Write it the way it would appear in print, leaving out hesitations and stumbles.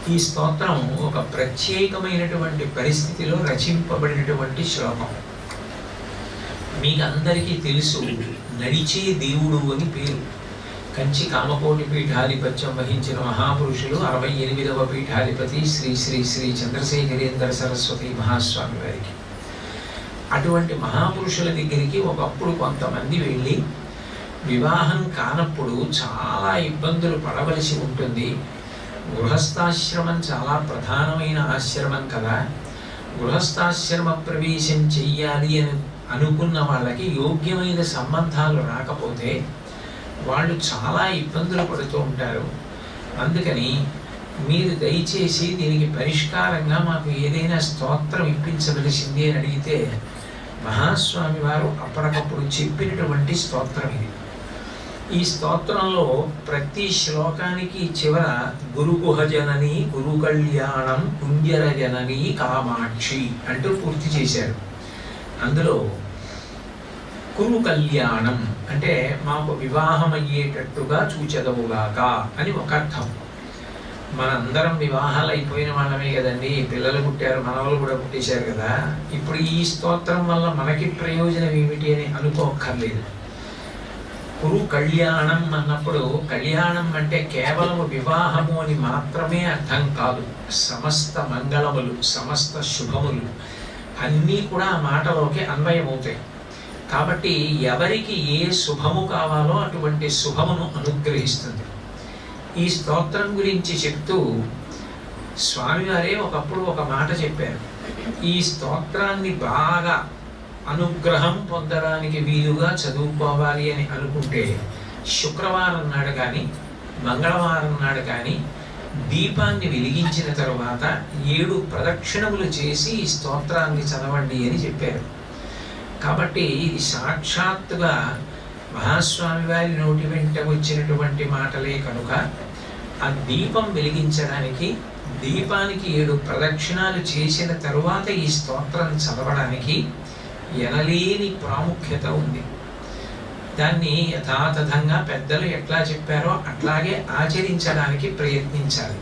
ఈ స్తోత్రం ఒక ప్రత్యేకమైనటువంటి పరిస్థితిలో రచింపబడినటువంటి శ్లోకం. మీకు అందరికీ తెలుసు, నడిచే దేవుడు అని పేరు. కంచి కామకోటి పీఠాధిపత్యం వహించిన మహాపురుషులు 68వ పీఠాధిపతి శ్రీ శ్రీ శ్రీ చంద్రశేఖరేంద్ర సరస్వతి మహాస్వామి వారికి. అటువంటి మహాపురుషుల దగ్గరికి ఒకప్పుడు కొంతమంది వెళ్ళి వివాహం కానప్పుడు చాలా ఇబ్బందులు పడవలసి ఉంటుంది. గృహస్థాశ్రమం చాలా ప్రధానమైన ఆశ్రమం కదా, గృహస్థాశ్రమ ప్రవేశం చెయ్యాలి అని అనుకున్న వాళ్ళకి యోగ్యమైన సంబంధాలు రాకపోతే వాళ్ళు చాలా ఇబ్బందులు పడుతూ ఉంటారు. అందుకని మీరు దయచేసి దీనికి పరిష్కారంగా మాకు ఏదైనా స్తోత్రం ఇప్పించవలసింది అని అడిగితే మహాస్వామి వారు అప్పటికప్పుడు చెప్పినటువంటి స్తోత్రం ఇది. ఈ స్తోత్రంలో ప్రతి శ్లోకానికి చివర గురుగుహజనని గురు కళ్యాణం కుంజరజనని కామాక్షి అంటూ పూర్తి చేశారు. అందులో కురు కళ్యాణం అంటే మాకు వివాహం అయ్యేటట్టుగా చూచెదవుగాక అని ఒక అర్థం. మనందరం వివాహాలు అయిపోయిన వాళ్ళమే కదండి, పిల్లలు పుట్టారు, మనవలు కూడా పుట్టేశారు కదా. ఇప్పుడు ఈ స్తోత్రం వల్ల మనకి ప్రయోజనం ఏమిటి అని అనుకోక్కర్లేదు. కురు కళ్యాణం అన్నప్పుడు కళ్యాణం అంటే కేవలం వివాహము అని మాత్రమే అర్థం కాదు. సమస్త మంగళములు, సమస్త శుభములు అన్నీ కూడా ఆ మాటలోకి అన్వయమవుతాయి. కాబట్టి ఎవరికి ఏ శుభము కావాలో అటువంటి శుభమును అనుగ్రహిస్తుంది. ఈ స్తోత్రం గురించి చెప్తూ స్వామివారే ఒకప్పుడు ఒక మాట చెప్పారు. ఈ స్తోత్రాన్ని బాగా అనుగ్రహం పొందడానికి వీలుగా చదువుకోవాలి అని అనుకుంటే శుక్రవారం నాడు కానీ మంగళవారం నాడు కానీ దీపాన్ని వెలిగించిన తరువాత 7 ప్రదక్షిణములు చేసి ఈ స్తోత్రాన్ని చదవండి అని చెప్పారు. కాబట్టి ఇది సాక్షాత్తుగా మహాస్వామి వారి నోటి వెంట వచ్చినటువంటి మాటలే కనుక ఆ దీపం వెలిగించడానికి, దీపానికి 7 ప్రదక్షిణాలు చేసిన తరువాత ఈ స్తోత్రం చదవడానికి ఎనలేని ప్రాముఖ్యత ఉంది. దాన్ని యథాతథంగా పెద్దలు ఎట్లా చెప్పారో అట్లాగే ఆచరించడానికి ప్రయత్నించాలి.